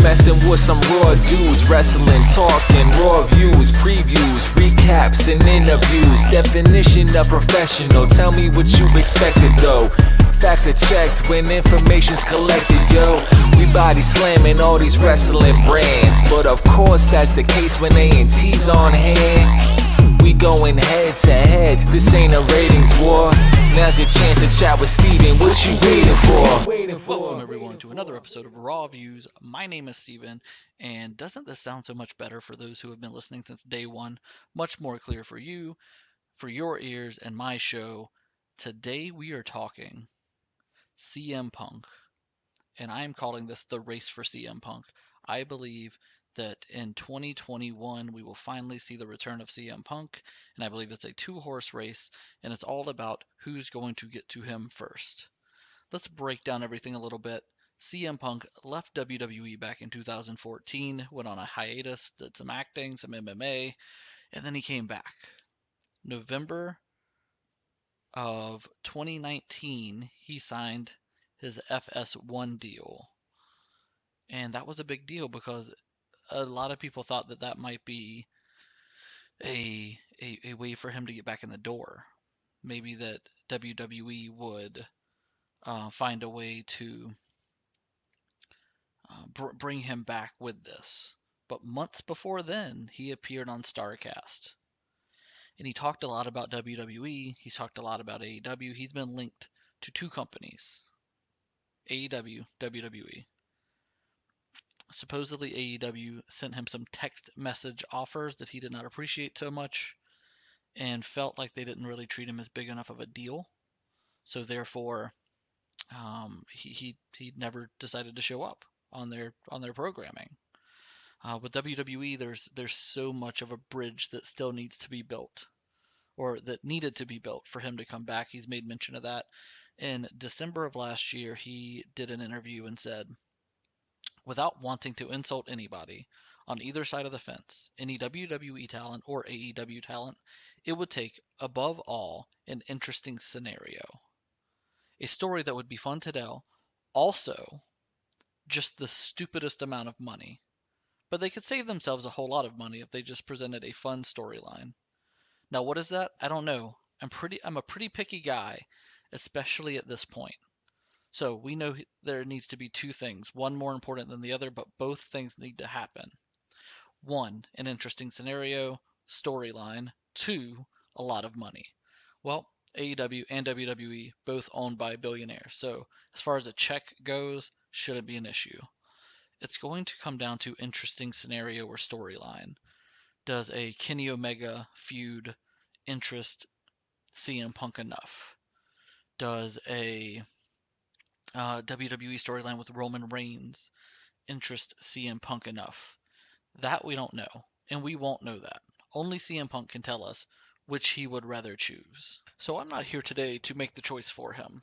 messing with some raw dudes, wrestling, talking, raw views, previews, recaps, and interviews. Definition of professional, tell me what you expected though. Facts are checked when information's collected, yo. We body slamming all these wrestling brands, but of course that's the case when A&T's on hand. We going head to head, this ain't a ratings war. Now's your chance to chat with Steven, what you waiting for? Welcome everyone to another episode of Raw Views. My name is Steven, and doesn't this sound so much better for those who have been listening since day one? Much more clear for you, for your ears, and my show. Today we are talking CM Punk, and I am calling this the race for CM Punk. I believe that in 2021 we will finally see the return of CM Punk, and I believe it's a two-horse race, and it's all about who's going to get to him first. Let's break down everything a little bit. CM Punk left WWE back in 2014, went on a hiatus, did some acting, some MMA, and then he came back. November of 2019, he signed his FS1 deal. And that was a big deal because a lot of people thought that that might be a way for him to get back in the door. Maybe that WWE would find a way to bring him back with this. But months before then, he appeared on StarCast. And he talked a lot about WWE. He's talked a lot about AEW. He's been linked to two companies, AEW, WWE. Supposedly, AEW sent him some text message offers that he did not appreciate so much and felt like they didn't really treat him as big enough of a deal. So therefore, he never decided to show up on their programming. With WWE, there's so much of a bridge that still needs to be built, or that needed to be built for him to come back. He's made mention of that. In December of last year, he did an interview and said, without wanting to insult anybody on either side of the fence, any WWE talent or AEW talent, it would take, above all, an interesting scenario. A story that would be fun to tell, also just the stupidest amount of money. But they could save themselves a whole lot of money if they just presented a fun storyline. Now, what is that? I don't know. I'm a pretty picky guy, especially at this point. So we know there needs to be two things, one more important than the other, but both things need to happen. One, an interesting scenario, storyline. Two, a lot of money. Well, AEW and WWE both owned by billionaires, so as far as a check goes, shouldn't be an issue. It's going to come down to interesting scenario or storyline. Does a Kenny Omega feud interest CM Punk enough? Does a WWE storyline with Roman Reigns interest CM Punk enough? That we don't know, and we won't know that. Only CM Punk can tell us which he would rather choose. So I'm not here today to make the choice for him.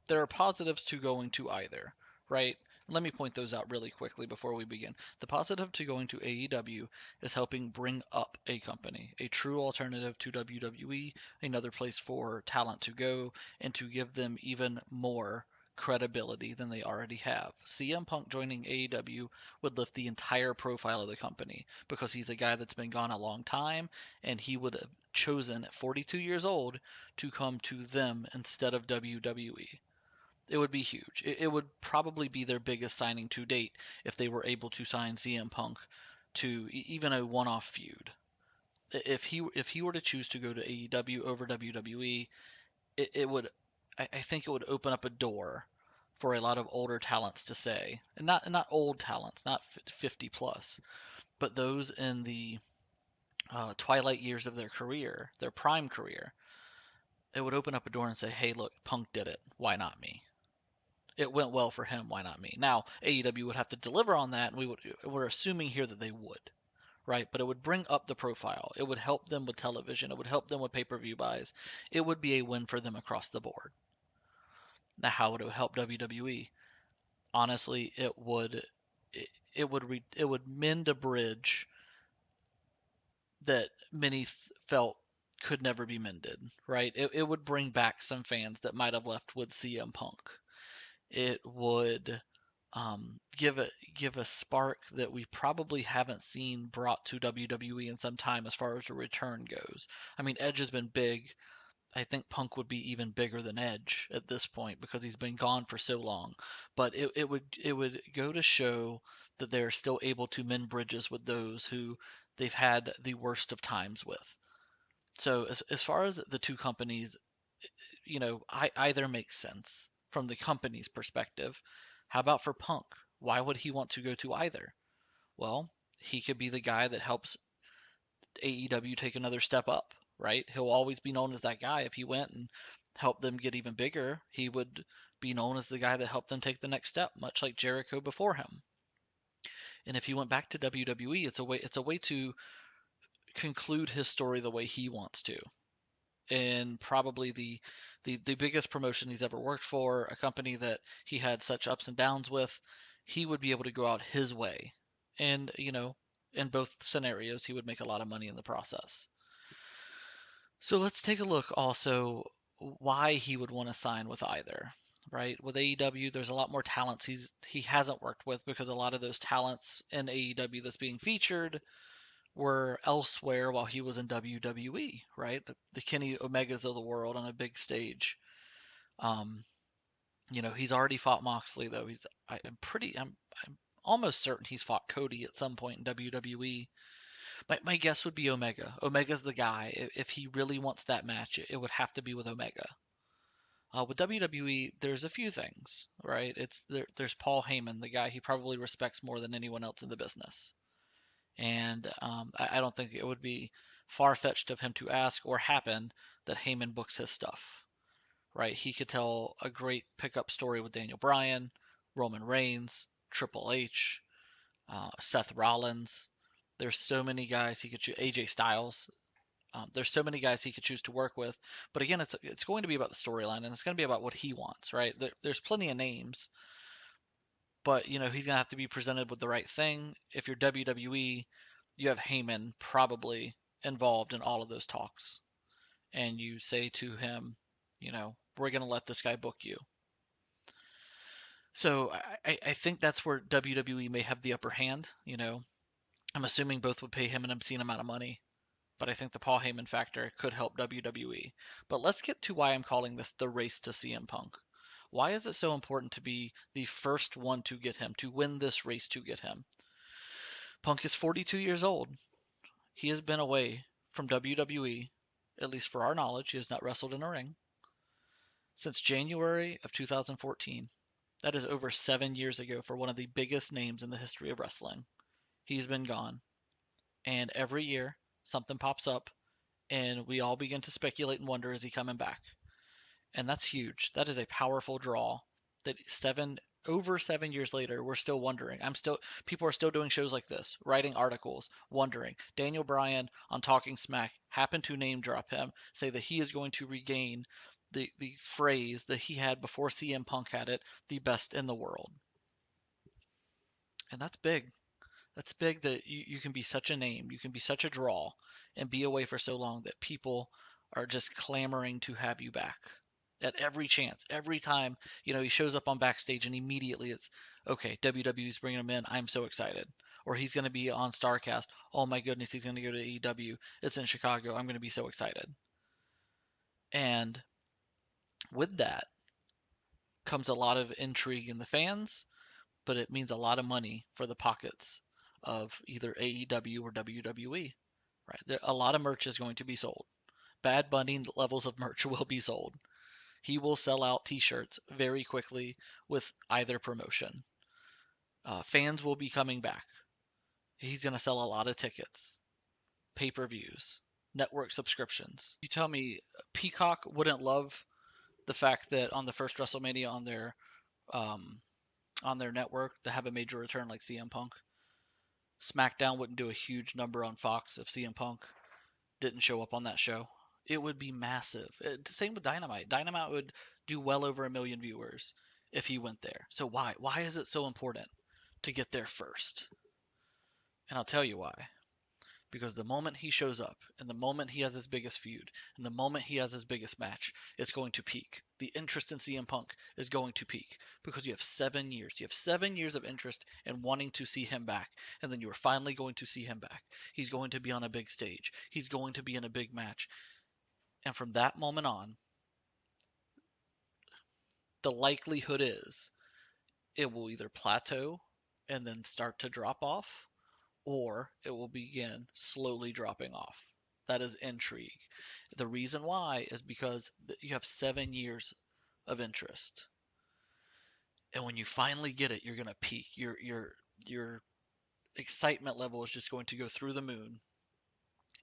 There are positives to going to either, right? Let me point those out really quickly before we begin. The positive to going to AEW is helping bring up a company, a true alternative to WWE, another place for talent to go, and to give them even more credibility than they already have. CM Punk joining AEW would lift the entire profile of the company because he's a guy that's been gone a long time, and he would have chosen at 42 years old to come to them instead of WWE. It would be huge. It would probably be their biggest signing to date if they were able to sign CM Punk to even a one-off feud. If he were to choose to go to AEW over WWE, it would, I think it would open up a door for a lot of older talents to say, and not old talents, not 50 plus, but those in the twilight years of their career, their prime career. It would open up a door and say, hey, look, Punk did it. Why not me? It went well for him. Why not me? Now, AEW would have to deliver on that, and we're assuming here that they would, right? But it would bring up the profile. It would help them with television. It would help them with pay-per-view buys. It would be a win for them across the board. Now, how would it help WWE? Honestly, it would mend a bridge that many felt could never be mended, right? It would bring back some fans that might have left with CM Punk. It would give a spark that we probably haven't seen brought to WWE in some time as far as a return goes. I mean, Edge has been big. I think Punk would be even bigger than Edge at this point because he's been gone for so long. But it would go to show that they're still able to mend bridges with those who they've had the worst of times with. So as far as the two companies, either makes sense from the company's perspective. How about for Punk? Why would he want to go to either? Well, he could be the guy that helps AEW take another step up, right? He'll always be known as that guy. If he went and helped them get even bigger, he would be known as the guy that helped them take the next step, much like Jericho before him. And if he went back to WWE, it's a way to conclude his story the way he wants to. And probably the biggest promotion he's ever worked for, a company that he had such ups and downs with, he would be able to go out his way. And, in both scenarios, he would make a lot of money in the process. So let's take a look also why he would want to sign with either. Right? With AEW, there's a lot more talents he hasn't worked with because a lot of those talents in AEW that's being featured were elsewhere while he was in WWE, right? The Kenny Omegas of the world on a big stage. Um, he's already fought Moxley though. I'm almost certain he's fought Cody at some point in WWE. My guess would be Omega. Omega's the guy. If he really wants that match, it would have to be with Omega. With WWE, there's a few things, right? There's Paul Heyman, the guy he probably respects more than anyone else in the business. And I don't think it would be far fetched of him to ask or happen that Heyman books his stuff, right? He could tell a great pickup story with Daniel Bryan, Roman Reigns, Triple H, Seth Rollins. There's so many guys he could choose. AJ Styles. There's so many guys he could choose to work with. But again, it's going to be about the storyline and it's going to be about what he wants, right? There's plenty of names, but he's gonna have to be presented with the right thing. If you're WWE, you have Heyman probably involved in all of those talks, and you say to him, we're gonna let this guy book you. So I think that's where WWE may have the upper hand. I'm assuming both would pay him an obscene amount of money, but I think the Paul Heyman factor could help WWE. But let's get to why I'm calling this the race to CM Punk. Why is it so important to be the first one to get him, to win this race to get him? Punk is 42 years old. He has been away from WWE, at least for our knowledge. He has not wrestled in a ring since January of 2014. That is over 7 years ago for one of the biggest names in the history of wrestling. He's been gone. And every year, something pops up, and we all begin to speculate and wonder, is he coming back? And that's huge. That is a powerful draw. That over 7 years later, we're still wondering. People are still doing shows like this, writing articles, wondering. Daniel Bryan on Talking Smack happened to name drop him, say that he is going to regain the phrase that he had before CM Punk had it, the best in the world. And that's big. That's big that you can be such a name, you can be such a draw, and be away for so long that people are just clamoring to have you back at every chance. Every time, he shows up on backstage and immediately it's, okay, WWE's bringing him in. I'm so excited. Or he's going to be on StarCast. Oh my goodness, he's going to go to AEW. It's in Chicago. I'm going to be so excited. And with that comes a lot of intrigue in the fans, but it means a lot of money for the pockets of either AEW or WWE. Right? A lot of merch is going to be sold. Bad Bunny levels of merch will be sold. He will sell out T-shirts very quickly with either promotion. Fans will be coming back. He's going to sell a lot of tickets, pay-per-views, network subscriptions. You tell me Peacock wouldn't love the fact that on the first WrestleMania on their network to have a major return like CM Punk. SmackDown wouldn't do a huge number on Fox if CM Punk didn't show up on that show. It would be massive. Same with Dynamite. Dynamite would do well over 1 million viewers if he went there. So why? Why is it so important to get there first? And I'll tell you why. Because the moment he shows up, and the moment he has his biggest feud, and the moment he has his biggest match, it's going to peak. The interest in CM Punk is going to peak because you have 7 years. You have 7 years of interest in wanting to see him back, and then you are finally going to see him back. He's going to be on a big stage. He's going to be in a big match. And from that moment on, the likelihood is it will either plateau and then start to drop off, or it will begin slowly dropping off. That is intrigue. The reason why is because you have 7 years of interest, and when you finally get it, you're gonna peak. Your excitement level is just going to go through the moon,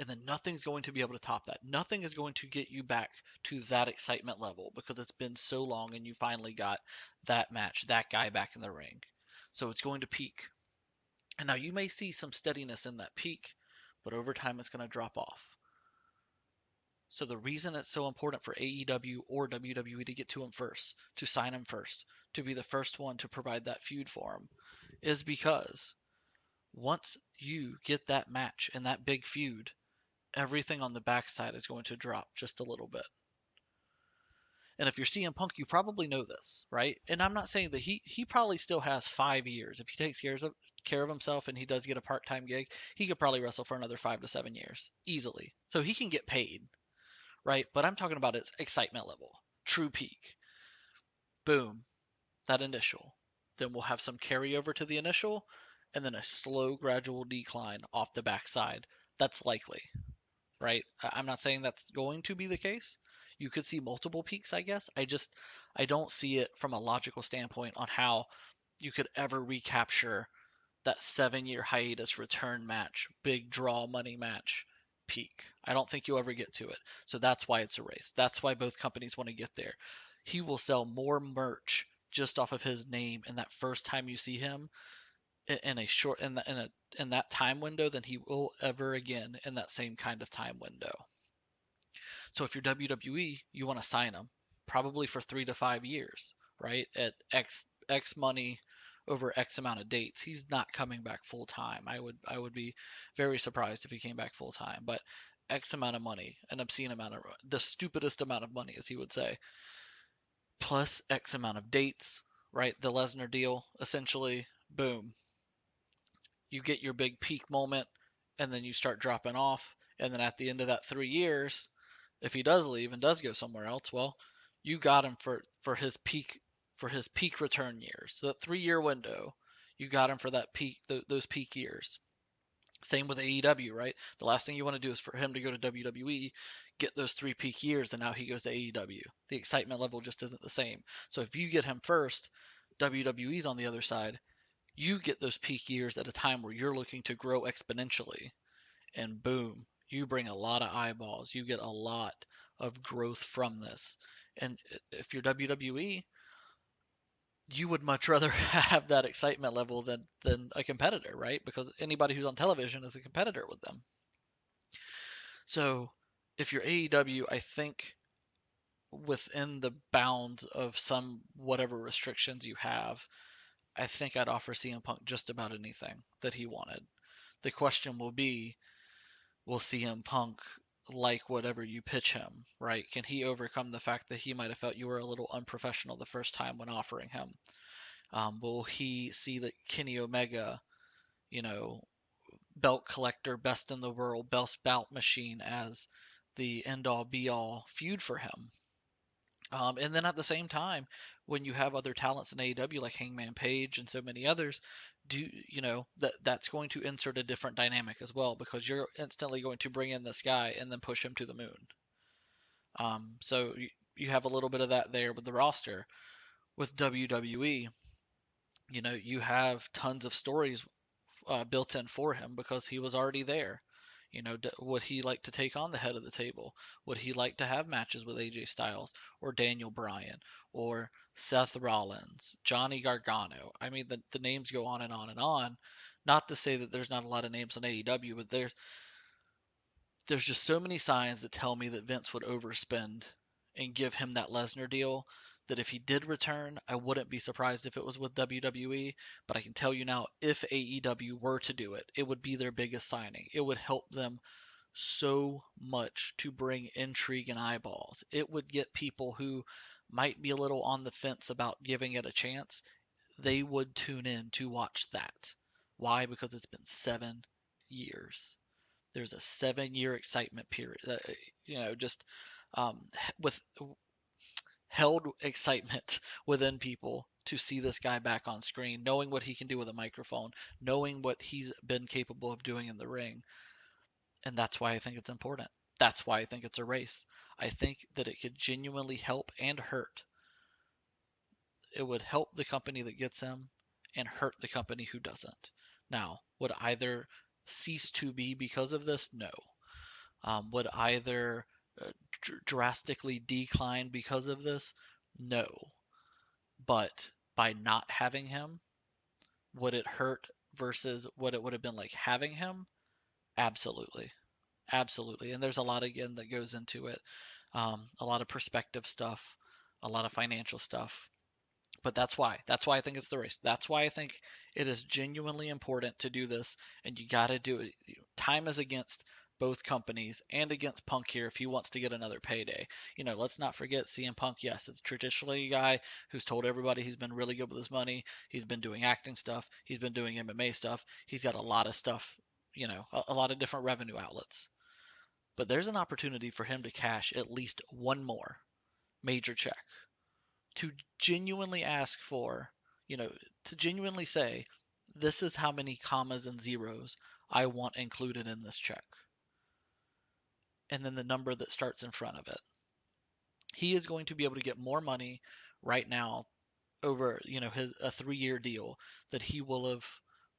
and then nothing's going to be able to top that. Nothing is going to get you back to that excitement level because it's been so long, and you finally got that match, that guy back in the ring. So it's going to peak. And now you may see some steadiness in that peak, but over time it's going to drop off. So the reason it's so important for AEW or WWE to get to him first, to sign him first, to be the first one to provide that feud for him, is because once you get that match and that big feud, everything on the backside is going to drop just a little bit. And if you're CM Punk, you probably know this, right? And I'm not saying that he probably still has 5 years. If he takes care of himself and he does get a part-time gig, he could probably wrestle for another 5 to 7 years easily. So he can get paid, right? But I'm talking about its excitement level, true peak. Boom, that initial. Then we'll have some carryover to the initial, and then a slow, gradual decline off the backside. That's likely, right? I'm not saying that's going to be the case. You could see multiple peaks, I guess. I don't see it from a logical standpoint on how you could ever recapture that 7 year hiatus return match, big draw money match peak. I don't think you'll ever get to it. So that's why it's a race. That's why both companies want to get there. He will sell more merch just off of his name in that first time you see him in a short in that time window than he will ever again in that same kind of time window. So if you're WWE, you want to sign him probably for 3 to 5 years, right? At X money over X amount of dates. He's not coming back full time. I would be very surprised if he came back full time, but X amount of money, an obscene amount of the stupidest amount of money, as he would say, plus X amount of dates, right? The Lesnar deal, essentially, boom. You get your big peak moment, and then you start dropping off, and then at the end of that 3 years, if he does leave and does go somewhere else, well, you got him for his peak return years. So that 3 year window, you got him for that peak those peak years. Same with AEW, right? The last thing you want to do is for him to go to WWE, get those 3 peak years, and now he goes to AEW. The excitement level just isn't the same. So if you get him first, WWE's on the other side. You get those peak years at a time where you're looking to grow exponentially, and boom, you bring a lot of eyeballs. You get a lot of growth from this. And if you're WWE, you would much rather have that excitement level than a competitor, right? Because anybody who's on television is a competitor with them. So if you're AEW, I think within the bounds of some whatever restrictions you have, I think I'd offer CM Punk just about anything that he wanted. The question will be, will CM Punk like whatever you pitch him, right? Can he overcome the fact that he might have felt you were a little unprofessional the first time when offering him? Will he see that Kenny Omega, you know, belt collector, best in the world, best bout machine as the end all be all feud for him? And then at the same time, when you have other talents in AEW like Hangman Page and so many others, that's going to insert a different dynamic as well because you're instantly going to bring in this guy and then push him to the moon. So you have a little bit of that there with the roster. With WWE, you have tons of stories built in for him because he was already there. Would he like to take on the head of the table? Would he like to have matches with AJ Styles or Daniel Bryan or Seth Rollins, Johnny Gargano? I mean, the names go on and on and on. Not to say that there's not a lot of names on AEW, but there's just so many signs that tell me that Vince would overspend and give him that Lesnar deal that if he did return, I wouldn't be surprised if it was with WWE. But I can tell you now, if AEW were to do it, it would be their biggest signing. It would help them so much to bring intrigue and eyeballs. It would get people who might be a little on the fence about giving it a chance. They would tune in to watch that. Why? Because it's been 7 years. There's a 7 year excitement period. Just with held excitement within people to see this guy back on screen, knowing what he can do with a microphone, knowing what he's been capable of doing in the ring. And that's why I think it's important. That's why I think it's a race. I think that it could genuinely help and hurt. It would help the company that gets him and hurt the company who doesn't. Now, would either cease to be because of this? No. Would either drastically decline because of this? No. But by not having him, would it hurt versus what it would have been like having him? Absolutely. Absolutely. And there's a lot again that goes into it. A lot of perspective stuff, a lot of financial stuff. But that's why. That's why I think it's the race. That's why I think it is genuinely important to do this, and you got to do it. Time is against both companies and against Punk here if he wants to get another payday. Let's not forget CM Punk. Yes, it's traditionally a guy who's told everybody he's been really good with his money. He's been doing acting stuff. He's been doing MMA stuff. He's got a lot of stuff, a lot of different revenue outlets. But there's an opportunity for him to cash at least one more major check, to genuinely ask for, to genuinely say, this is how many commas and zeros I want included in this check. And then the number that starts in front of it. He is going to be able to get more money right now over, a 3-year deal that he will have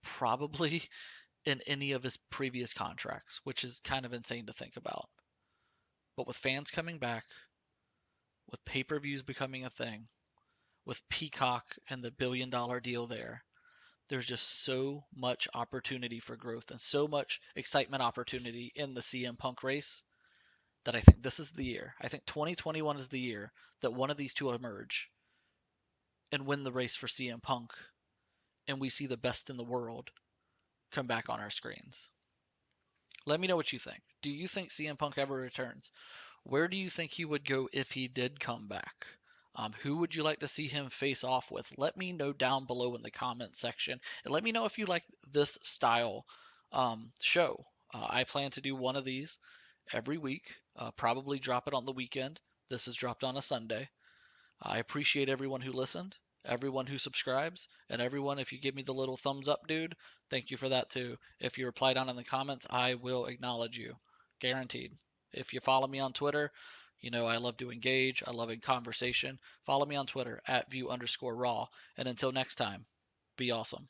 probably in any of his previous contracts, which is kind of insane to think about. But with fans coming back, with pay-per-views becoming a thing, with Peacock and the $1 billion deal there's just so much opportunity for growth and so much excitement opportunity in the CM Punk race that I think this is the year. I think 2021 is the year that one of these two emerge and win the race for CM Punk, and we see the best in the world come back on our screens. Let me know what you think. Do you think CM Punk ever returns? Where do you think he would go if he did come back? Who would you like to see him face off with? Let me know down below in the comment section. And let me know if you like this style show. I plan to do one of these every week, probably drop it on the weekend. This is dropped on a Sunday. I appreciate everyone who listened, everyone who subscribes, and everyone, if you give me the little thumbs up, dude, thank you for that too. If you reply down in the comments, I will acknowledge you. Guaranteed. If you follow me on Twitter, I love to engage. I love in conversation. Follow me on Twitter @view_raw. And until next time, be awesome.